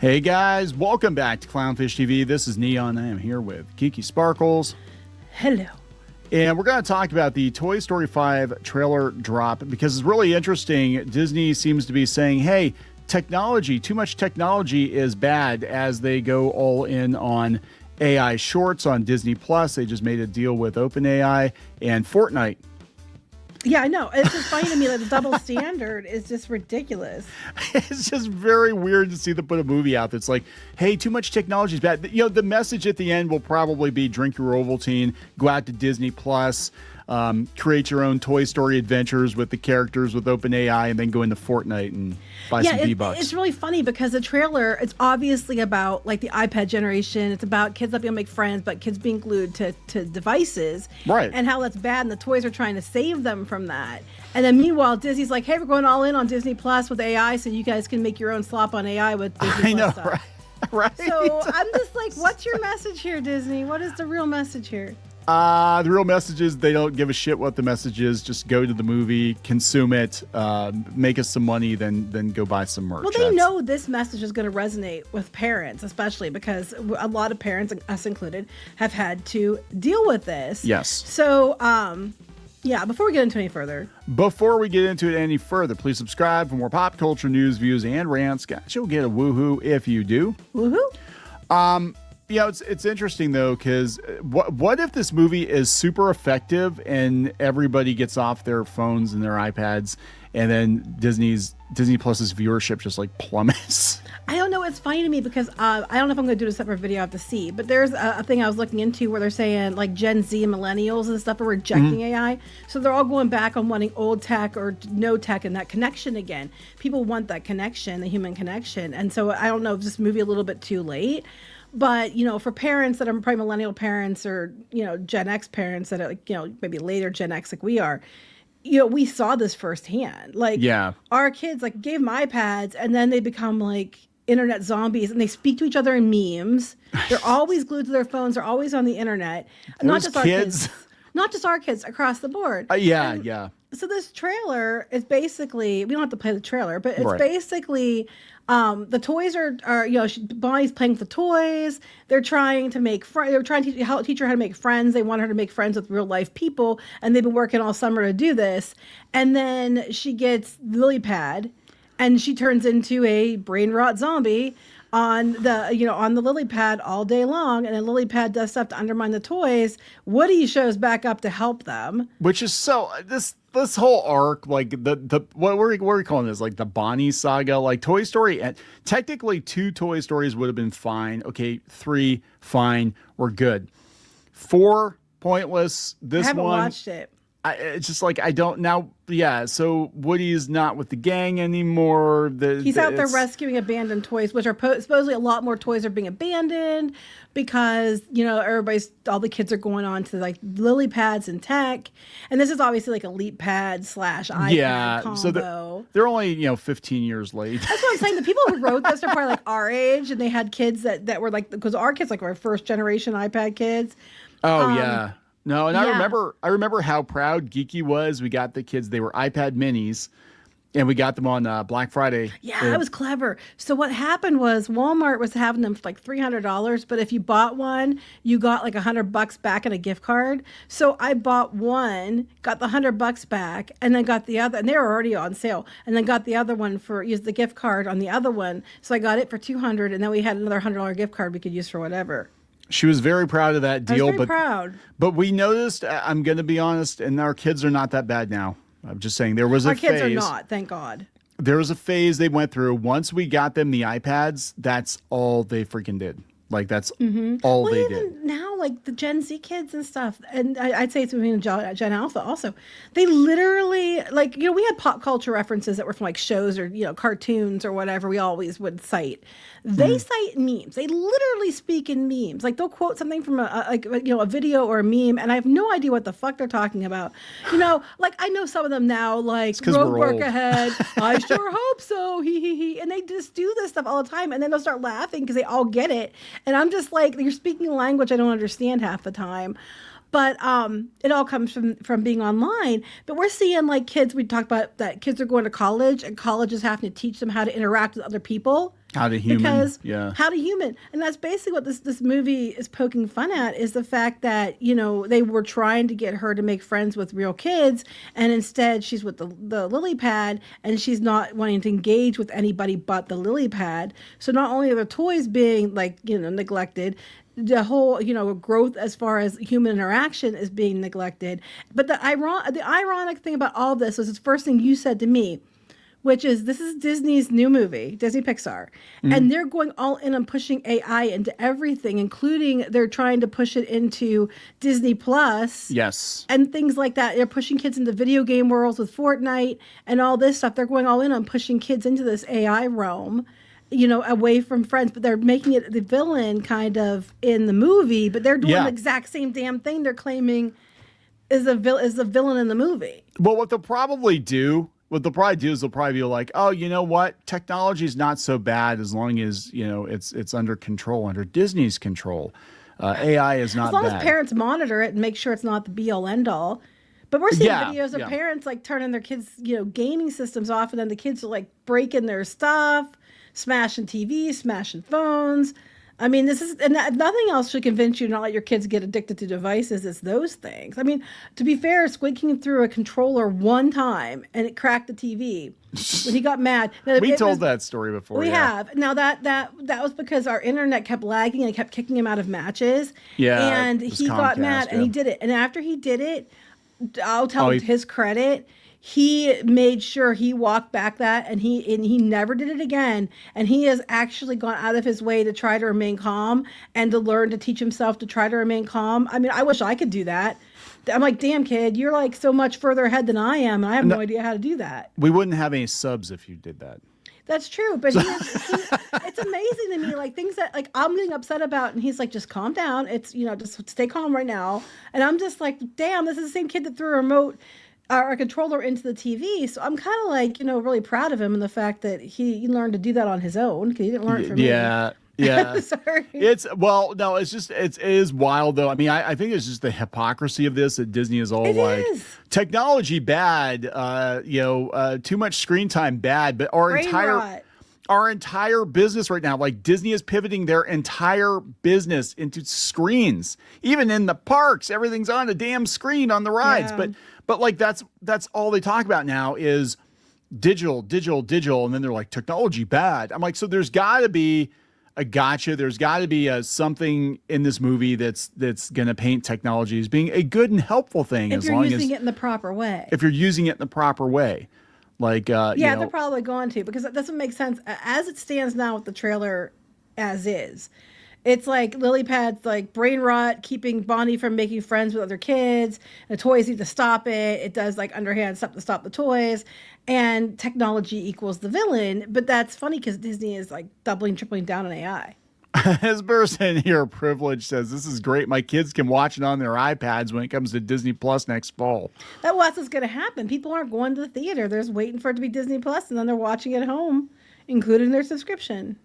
Hey guys, welcome back to Clownfish TV. This is Kneon. I am here with Geeky Sparkles. Hello. And we're going to talk about the Toy Story 5 trailer drop because it's really interesting. Disney seems to be saying, hey, too much technology is bad as they go all in on AI shorts on Disney Plus. They just made a deal with OpenAI and Fortnite. Yeah, I know. It's just funny to me that the double standard is just ridiculous. It's just very weird to see them put a movie out that's like, hey, too much technology is bad. You know, the message at the end will probably be drink your Ovaltine, go out to Disney Plus, create your own Toy Story adventures with the characters with OpenAI, and then go into Fortnite and buy some V-Bucks. It's really funny because the trailer, it's obviously about like the iPad generation. It's about kids not being able to make friends, but kids being glued to devices. Right. And how that's bad, and the toys are trying to save them from that. And then meanwhile, Disney's like, hey, we're going all in on Disney Plus with AI so you guys can make your own slop on AI with Disney Plus stuff. Right. Right. So I'm just like, what's your message here, Disney? What is the real message here? The real message is they don't give a shit what the message is. Just go to the movie, consume it, make us some money, then go buy some merch. Well, they know this message is going to resonate with parents, especially because a lot of parents, us included, have had to deal with this. Yes. So, yeah, before we get into any further. Before we get into it any further, please subscribe for more pop culture news, views, and rants. Guys, you'll get a woohoo if you do. Woohoo. Yeah, it's interesting though, because what if this movie is super effective and everybody gets off their phones and their iPads, and then Disney Plus's viewership just like plummets? I don't know. It's funny to me because I don't know if I'm going to do a separate video I have to see, but there's a thing I was looking into where they're saying like Gen Z and millennials and stuff are rejecting AI. So they're all going back on wanting old tech or no tech and that connection again. People want that connection, the human connection. And so I don't know if this movie a little bit too late. But, you know, for parents that are probably millennial parents or, you know, Gen X parents that are, like, you know, maybe later Gen X like we are, you know, we saw this firsthand. Like, yeah, our kids, like, gave them iPads and then they become, like, internet zombies and they speak to each other in memes. They're always glued to their phones. They're always on the internet. Not just our kids. Not just our kids, across the board. Yeah. So this trailer is basically, we don't have to play the trailer, but it's basically... the toys are you know, Bonnie's playing with the toys. They're trying to make friends. They're trying to teach her how to make friends. They want her to make friends with real life people, and they've been working all summer to do this. And then she gets lily pad, and she turns into a brain rot zombie on the lily pad all day long, and then lily pad does stuff to undermine the toys. Woody shows back up to help them, which is so this whole arc, like the what are we calling this, like the Bonnie saga, like Toy Story, and technically 2 Toy Stories would have been fine. Okay, 3 fine, we're good. 4 pointless. This I haven't one watched it. It's just like I don't now. Yeah, so Woody's not with the gang anymore. He's out there rescuing abandoned toys, which are supposedly a lot more toys are being abandoned because, you know, all the kids are going on to like lily pads and tech, and this is obviously like a leap pad / iPad combo. So they're only, you know, 15 years late. That's what I'm saying. The people who wrote this are probably like our age, and they had kids that were like, because our kids like were first generation iPad kids. Oh yeah. No, and I remember how proud Geeky was. We got the kids; they were iPad minis, and we got them on Black Friday. Yeah, that was clever. So what happened was Walmart was having them for like $300, but if you bought one, you got like $100 back in a gift card. So I bought one, got the $100 back, and then got the other, and they were already on sale, and then got the other one used the gift card on the other one. So I got it for $200, and then we had another $100 gift card we could use for whatever. She was very proud of that deal. I was very proud. But we noticed, I'm going to be honest, and our kids are not that bad now. I'm just saying there was a phase. Our kids are not, thank God. There was a phase they went through. Once we got them the iPads, that's all they freaking did. Like, that's all they did. Now, like, the Gen Z kids and stuff, and I'd say it's between Gen Alpha also, they literally, like, you know, we had pop culture references that were from, like, shows or, you know, cartoons or whatever we always would cite. They cite memes. They literally speak in memes. Like, they'll quote something from a video or a meme, and I have no idea what the fuck they're talking about. You know, like, I know some of them now, like, road work ahead. I sure hope so. He. And they just do this stuff all the time, and then they'll start laughing because they all get it. And I'm just like, you're speaking a language I don't understand half the time. But it all comes from being online. But we're seeing, like, kids, we talked about that kids are going to college, and college is having to teach them how to interact with other people. How to Human. Because Yeah. How to Human. And that's basically what this movie is poking fun at, is the fact that, you know, they were trying to get her to make friends with real kids. And instead she's with the lily pad, and she's not wanting to engage with anybody but the lily pad. So not only are the toys being, like, you know, neglected, the whole, you know, growth as far as human interaction is being neglected. But the ironic thing about all this is the first thing you said to me, which is, this is Disney's new movie, Disney Pixar, and they're going all in on pushing AI into everything, including they're trying to push it into Disney Plus. Yes. And things like that. They're pushing kids into video game worlds with Fortnite and all this stuff. They're going all in on pushing kids into this AI realm, you know, away from friends, but they're making it the villain kind of in the movie, but they're doing the exact same damn thing they're claiming is the villain in the movie. Well, what they'll probably do is they'll probably be like, oh, you know what? Technology is not so bad as long as, you know, it's under control, under Disney's control. AI is not bad. As long as parents monitor it and make sure it's not the be all end all. But we're seeing videos of parents like turning their kids, you know, gaming systems off, and then the kids are like breaking their stuff, smashing TVs, smashing phones. I mean, nothing else should convince you to not let your kids get addicted to devices. It's those things. I mean, to be fair, squeaking through a controller one time and it cracked the TV when he got mad. Now, we told that story before. We have. Now that was because our internet kept lagging and it kept kicking him out of matches. Yeah, and he got mad and he did it. And after he did it, I'll tell him to his credit, he made sure he walked back that, and he never did it again. And he has actually gone out of his way to try to remain calm and to learn to teach himself to try to remain calm. I mean, I wish I could do that. I'm like, damn, kid, you're like so much further ahead than I am, and I have no idea how to do that. We wouldn't have any subs if you did that. That's true, but it's amazing to me, like things that like I'm getting upset about, and he's like, just calm down. It's, you know, just stay calm right now. And I'm just like, damn, this is the same kid that threw a remote or a controller into the TV. So I'm kind of like, you know, really proud of him and the fact that he learned to do that on his own, because he didn't learn it from me. Yeah. Sorry. It is wild though. I mean, I think it's just the hypocrisy of this, that Disney is all technology bad, too much screen time bad, but our entire business right now, like Disney is pivoting their entire business into screens. Even in the parks, everything's on a damn screen on the rides. Yeah. But like that's all they talk about now is digital, and then they're like, technology bad. I'm like, so there's got to be a gotcha. There's got to be something in this movie that's going to paint technology as being a good and helpful thing, if you're using it in the proper way. If you're using it in the proper way. Like, they're probably going to, because that doesn't make sense as it stands now with the trailer as is. It's like lily pads, like brain rot, keeping Bonnie from making friends with other kids. The toys need to stop it. It does like underhand stuff to stop the toys, and technology equals the villain. But that's funny because Disney is like doubling, tripling down on AI. This person here, Privilege, says, this is great. My kids can watch it on their iPads when it comes to Disney Plus next fall. That's what's going to happen. People aren't going to the theater. They're just waiting for it to be Disney Plus, and then they're watching it at home, including their subscription.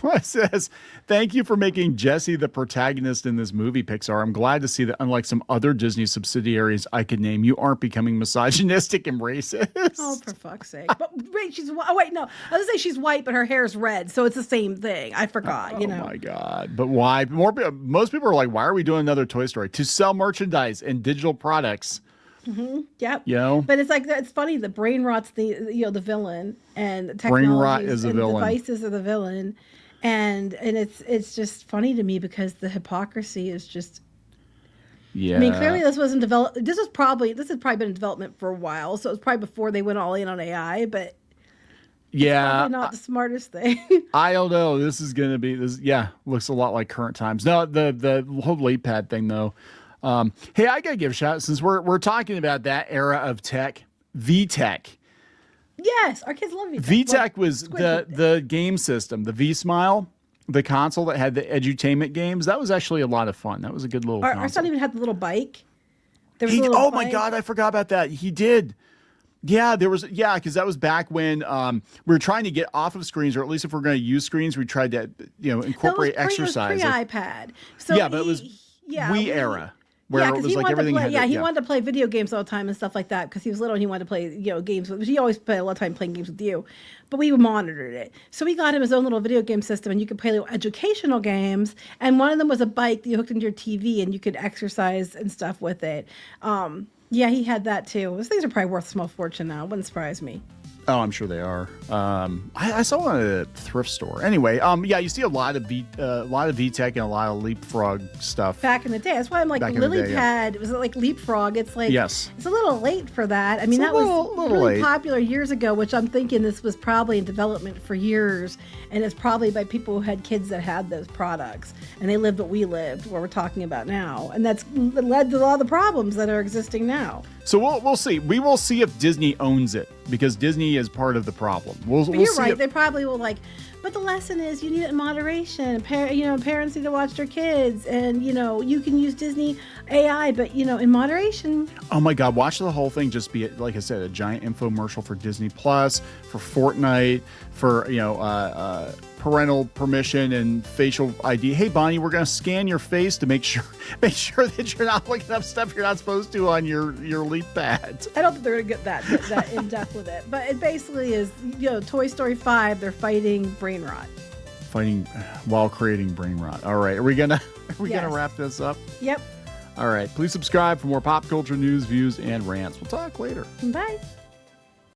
It says, thank you for making Jessie the protagonist in this movie, Pixar. I'm glad to see that, unlike some other Disney subsidiaries I could name, you aren't becoming misogynistic and racist. Oh, for fuck's sake. But wait, I was going to say she's white, but her hair's red, so it's the same thing. I forgot, Oh my God. But why? Most people are like, why are we doing another Toy Story? To sell merchandise and digital products. Mm-hmm. Yep. You know? But it's like, it's funny. The brain rot's the villain, and the brain rot is the villain. Devices are the villain, and it's just funny to me because the hypocrisy is just. Yeah. I mean, clearly this wasn't developed. This has probably been in development for a while, so it was probably before they went all in on AI. But yeah, it's probably not the smartest thing. I don't know. This is gonna be this. Yeah, looks a lot like current times. No, the whole late pad thing though. Hey, I gotta give a shout out, since we're talking about that era of tech, VTech. Yes, our kids love VTech. VTech was the game system, the V Smile, the console that had the edutainment games. That was actually a lot of fun. That was a good little console. Our son even had the little bike. There was a little bike. My God, I forgot about that. He did. Yeah, because that was back when we were trying to get off of screens, or at least if we're going to use screens, we tried to incorporate exercise. It was pre-iPad. So yeah, but it was Wii era. where Yeah, it because was he like wanted to everything play. had Yeah, to, he wanted to play video games all the time and stuff like that because he was little and he wanted to play, games. He always spent a lot of time playing games with you, but we monitored it. So we got him his own little video game system, and you could play little educational games. And one of them was a bike that you hooked into your TV, and you could exercise and stuff with it. Yeah, he had that too. Those things are probably worth a small fortune now. It wouldn't surprise me. Oh, I'm sure they are. I saw one at a thrift store. Anyway, yeah, you see a lot of VTech and a lot of Leapfrog stuff. Back in the day, that's why I'm like Back in the lily day, pad. Was it like Leapfrog? It's like Yes. it's a little late for that. I mean, It's that a little was really late. popular years ago, which I'm thinking this was probably in development for years, and it's probably by people who had kids that had those products, and they lived what we lived, what we're talking about now, and that's led to a lot of the problems that are existing now. So we'll see. We will see if Disney owns it because Disney is part of the problem. We'll But you're see right. if- They probably will but the lesson is you need it in moderation. Parents need to watch their kids, and you can use Disney AI, but in moderation. Oh my God! Watch the whole thing. Just be like I said, a giant infomercial for Disney Plus, for Fortnite, for parental permission and facial ID. Hey Bonnie, we're gonna scan your face to make sure that you're not looking up stuff you're not supposed to on your Leap pad. I don't think they're gonna get that in depth with it, but it basically is Toy Story 5. They're fighting brain rot. Fighting while creating brain rot. All right, are we gonna Yes. wrap this up? Yep. All right, please subscribe for more pop culture news, views, and rants. We'll talk later. Bye.